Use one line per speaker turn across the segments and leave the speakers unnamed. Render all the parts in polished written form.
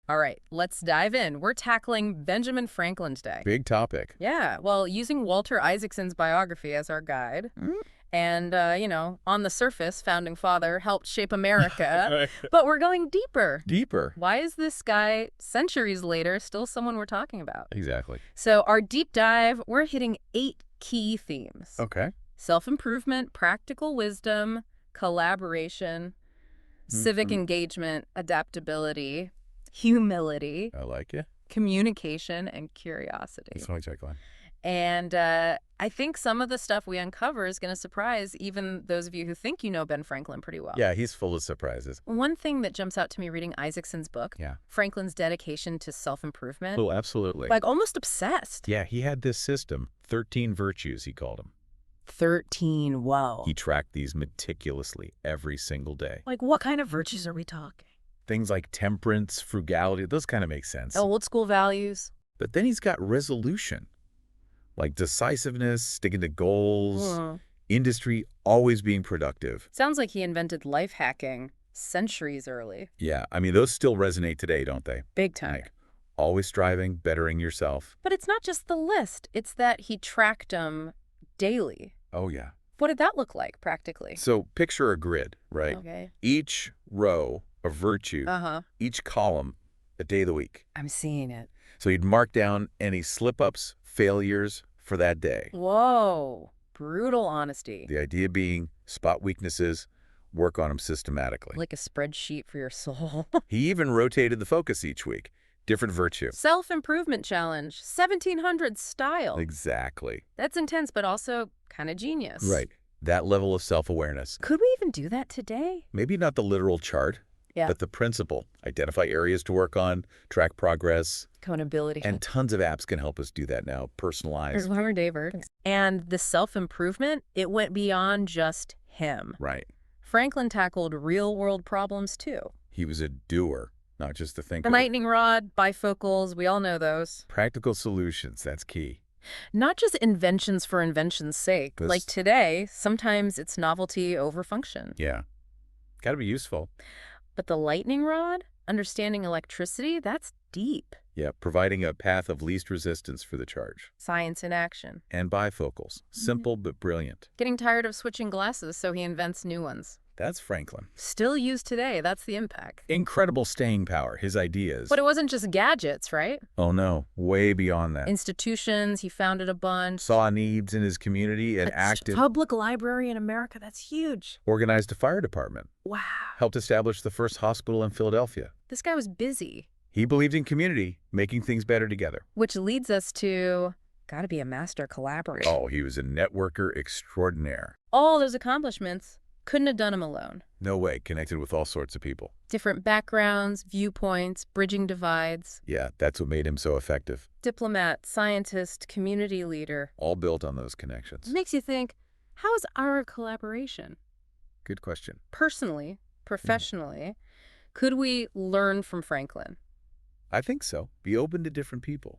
All right, let's dive in. We're tackling Benjamin Franklin's day.
Big topic.
Yeah, well, using Walter Isaacson's biography as our guide. And, on the surface, Founding Father helped shape America. But we're going deeper.
Deeper.
Why is this guy, centuries later, still someone we're talking about?
Exactly.
So our deep dive, we're hitting 8 key themes.
Okay.
Self-improvement, practical wisdom, collaboration, civic engagement, adaptability, humility,
I like it.
communication, and curiosity.
That's my tagline.
And I think some of the stuff we uncover is going to surprise even those of you who think you know Ben Franklin pretty well.
Yeah, he's full of surprises.
One thing that jumps out to me reading Isaacson's book, Franklin's dedication to self-improvement.
Oh, absolutely.
Like almost obsessed.
Yeah, he had this system, 13 virtues, he called them.
13, whoa.
He tracked these meticulously every single day.
Like what kind of virtues are we talking?
Things like temperance, frugality, those kind of make sense.
Old school values.
But then he's got resolution, like decisiveness, sticking to goals, industry, always being productive.
Sounds like he invented life hacking centuries early.
Yeah, I mean, those still resonate today, don't they?
Big time.
Like, always striving, bettering yourself.
But it's not just the list. It's that he tracked them daily.
Oh, yeah.
What did that look like practically?
So picture a grid, right?
Okay.
Each row a virtue, each column a day of the week.
I'm seeing it.
So you'd mark down any slip-ups, failures for that day.
Whoa. Brutal honesty.
The idea being spot weaknesses, work on them systematically.
Like a spreadsheet for your soul.
He even rotated the focus each week. Different virtue.
Self-improvement challenge, 1700s style.
Exactly.
That's intense, but also kind of genius.
Right. That level of self-awareness.
Could we even do that today?
Maybe not the literal chart, but the principle. Identify areas to work on, track progress.
Accountability.
And tons of apps can help us do that now, personalized.
And the self-improvement, it went beyond just him.
Right.
Franklin tackled real-world problems, too.
He was a doer, not just a thinker.
The lightning rod, bifocals, we all know those.
Practical solutions, that's key.
Not just inventions for invention's sake. Like today, sometimes it's novelty over function.
Yeah. Got to be useful.
But the lightning rod, understanding electricity, that's deep.
Yeah, providing a path of least resistance for the charge.
Science in action.
And bifocals. Simple but brilliant.
Getting tired of switching glasses, so he invents new ones.
That's Franklin.
Still used today, that's the impact.
Incredible staying power, his ideas.
But it wasn't just gadgets, right?
Oh no, way beyond that.
Institutions, he founded a bunch.
Saw needs in his community and acted.
Public library in America, that's huge.
Organized a fire department.
Wow.
Helped establish the first hospital in Philadelphia.
This guy was busy.
He believed in community, making things better together.
Which leads us to, gotta be a master collaborator.
Oh, he was a networker extraordinaire.
All those accomplishments, couldn't have done them alone.
No way, connected with all sorts of people.
Different backgrounds, viewpoints, bridging divides.
Yeah, that's what made him so effective.
Diplomat, scientist, community leader.
All built on those connections.
Makes you think, how is our collaboration?
Good question.
Personally, professionally, could we learn from Franklin?
I think so. Be open to different people.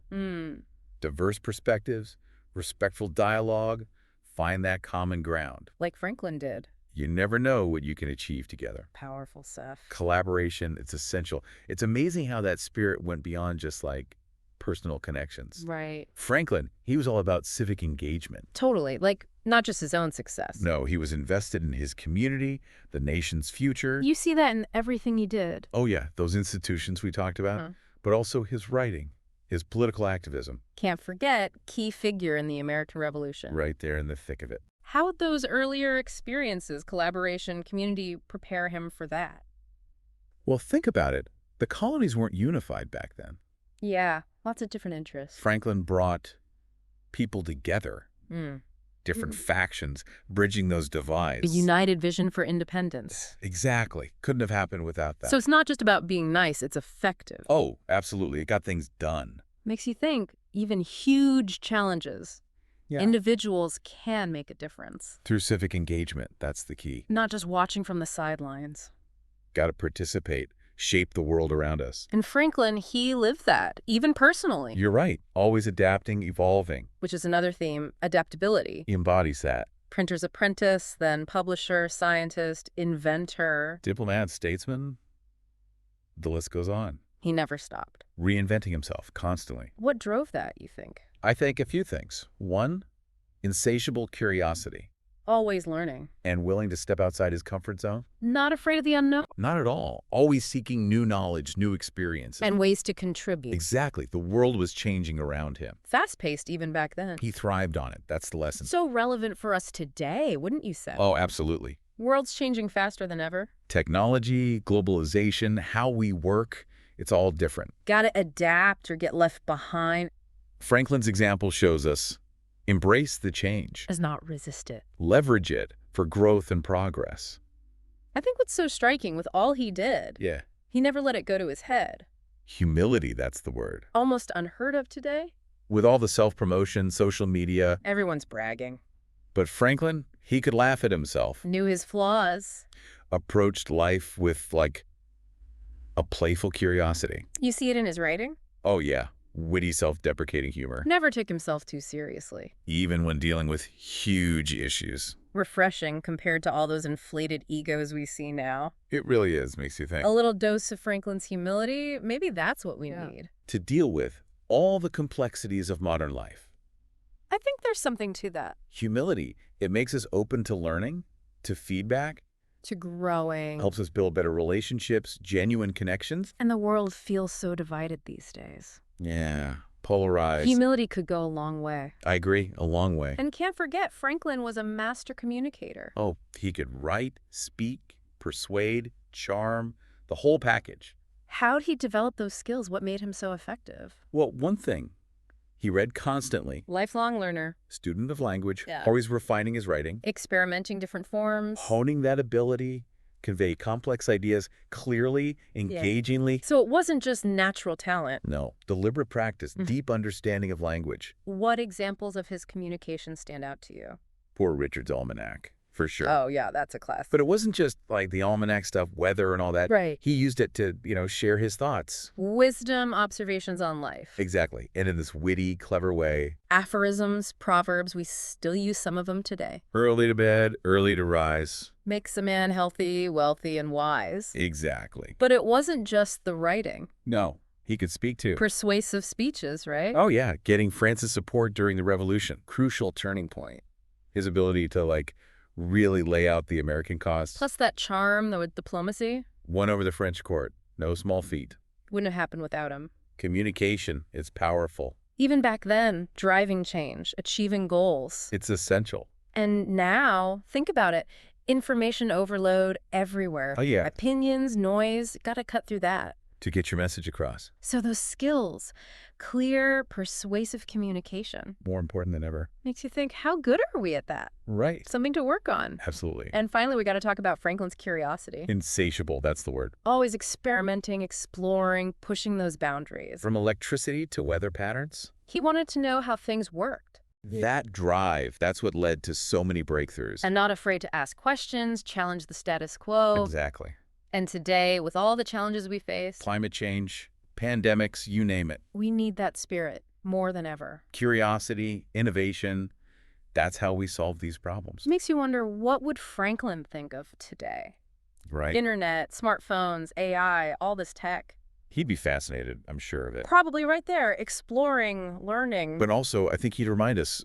Diverse perspectives, respectful dialogue, find that common ground.
Like Franklin did.
You never know what you can achieve together.
Powerful stuff.
Collaboration, it's essential. It's amazing how that spirit went beyond just like personal connections.
Right.
Franklin, he was all about civic engagement.
Totally. Like, not just his own success.
No, he was invested in his community, the nation's future.
You see that in everything he did.
Oh yeah, those institutions we talked about, but also his writing, his political activism.
Can't forget, key figure in the American Revolution.
Right there in the thick of it.
How would those earlier experiences, collaboration, community, prepare him for that?
Well, think about it. The colonies weren't unified back then.
Yeah, lots of different interests.
Franklin brought people together. Different factions, bridging those divides.
A united vision for independence.
Exactly. Couldn't have happened without that.
So it's not just about being nice, it's effective.
Oh, absolutely. It got things done.
Makes you think, even huge challenges, individuals can make a difference.
Through civic engagement, that's the key.
Not just watching from the sidelines.
Got to participate, shape the world around us.
And Franklin, he lived that, even personally.
You're right. Always adapting, evolving.
Which is another theme, adaptability.
He embodies that.
Printer's apprentice, then publisher, scientist, inventor.
Diplomat, statesman, the list goes on.
He never stopped.
reinventing himself constantly.
What drove that, you think?
I think a few things. One, insatiable curiosity
Always learning.
and willing to step outside his comfort zone.
Not afraid of the unknown.
Not at all. Always seeking new knowledge, new experiences.
And ways to contribute.
Exactly. The world was changing around him.
Fast-paced even back then.
He thrived on it. That's the lesson.
So relevant for us today, wouldn't you say?
Oh, absolutely.
World's changing faster than ever.
Technology, globalization, how we work, it's all different.
Gotta adapt or get left behind.
Franklin's example shows us embrace the change,
Does not resist it.
leverage it for growth and progress.
I think what's so striking with all he did,
Yeah.
he never let it go to his head.
Humility, that's the word.
Almost unheard of today.
With all the self-promotion, social media,
Everyone's bragging.
but Franklin, he could laugh at himself.
Knew his flaws.
Approached life with, like, a playful curiosity.
You see it in his writing?
Oh, yeah. Witty, self-deprecating humor.
Never took himself too seriously.
Even when dealing with huge issues.
Refreshing compared to all those inflated egos we see now.
It really is, makes you think.
A little dose of Franklin's humility, maybe that's what we need.
To deal with all the complexities of modern life.
I think there's something to that.
Humility, it makes us open to learning, to feedback,
To growing.
helps us build better relationships, genuine connections.
And the world feels so divided these days.
Yeah, polarized.
Humility could go a long way.
I agree, a long way.
And can't forget, Franklin was a master communicator.
Oh, he could write, speak, persuade, charm, the whole package.
How'd he develop those skills? What made him so effective?
Well, one thing, he read constantly,
Lifelong learner.
student of language,
Yeah.
always refining his writing,
Experimenting different forms.
honing that ability, convey complex ideas clearly, engagingly.
So it wasn't just natural talent.
No, deliberate practice, deep understanding of language.
What examples of his communication stand out to you?
Poor Richard's Almanac, for sure.
Oh, yeah, that's a classic.
But it wasn't just like the almanac stuff, weather and all that.
Right.
He used it to, share his thoughts.
Wisdom, observations on life.
Exactly. And in this witty, clever way.
Aphorisms, proverbs, we still use some of them today.
Early to bed, early to rise.
Makes a man healthy, wealthy, and wise.
Exactly.
But it wasn't just the writing.
No, he could speak too.
Persuasive speeches, right?
Oh, yeah. Getting France's support during the revolution. Crucial turning point. His ability to, really lay out the American cause.
Plus that charm, the diplomacy,
Won over the French court. No small feat.
wouldn't have happened without him.
Communication is powerful.
Even back then, driving change, achieving goals.
It's essential.
And now, think about it. Information overload everywhere.
Oh, yeah.
Opinions, noise, gotta cut through that.
To get your message across.
So those skills, clear, persuasive communication,
More important than ever.
makes you think, how good are we at that?
Right.
Something to work on.
Absolutely.
And finally, we got to talk about Franklin's curiosity.
Insatiable, that's the word.
Always experimenting, exploring, pushing those boundaries.
From electricity to weather patterns.
He wanted to know how things worked.
That drive, that's what led to so many breakthroughs.
And not afraid to ask questions, challenge the status quo.
Exactly.
And today, with all the challenges we face,
Climate change, pandemics, you name it.
we need that spirit more than ever.
Curiosity, innovation, that's how we solve these problems.
It makes you wonder, what would Franklin think of today?
Right?
Internet, smartphones, AI, all this tech.
He'd be fascinated, I'm sure of it.
Probably right there, exploring, learning.
But also, I think he'd remind us,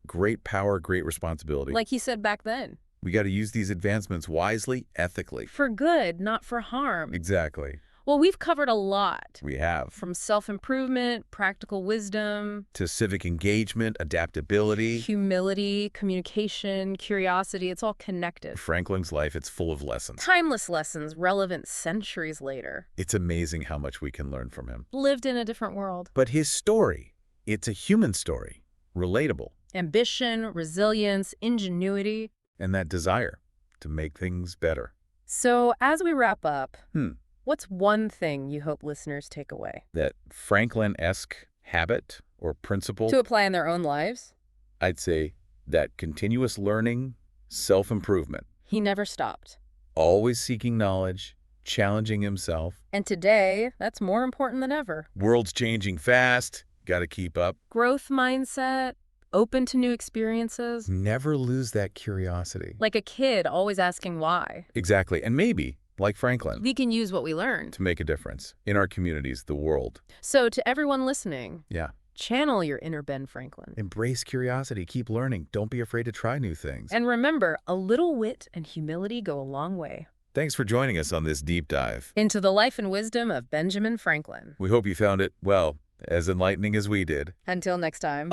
great power, great responsibility.
Like he said back then.
We got to use these advancements wisely, ethically.
For good, not for harm.
Exactly.
Well, we've covered a lot.
We have.
From self-improvement, practical wisdom,
To civic engagement, adaptability.
humility, communication, curiosity, it's all connected.
Franklin's life, it's full of lessons.
Timeless lessons relevant centuries later.
It's amazing how much we can learn from him.
Lived in a different world.
But his story, it's a human story. Relatable.
Ambition, resilience, ingenuity.
And that desire to make things better.
So as we wrap up,
Hmm.
what's one thing you hope listeners take away?
That Franklin-esque habit or principle,
To apply in their own lives?
I'd say that continuous learning, self-improvement,
He never stopped.
always seeking knowledge, challenging himself.
And today, that's more important than ever.
World's changing fast, got to keep up.
Growth mindset, open to new experiences.
Never lose that curiosity.
Like a kid always asking why.
Exactly. And maybe like Franklin,
We can use what we learned.
to make a difference in our communities, the world.
So to everyone listening,
Yeah.
channel your inner Ben Franklin.
Embrace curiosity. Keep learning. Don't be afraid to try new things.
And remember, a little wit and humility go a long way.
Thanks for joining us on this deep dive
Into the life and wisdom of Benjamin Franklin.
We hope you found it, well, as enlightening as we did.
Until next time.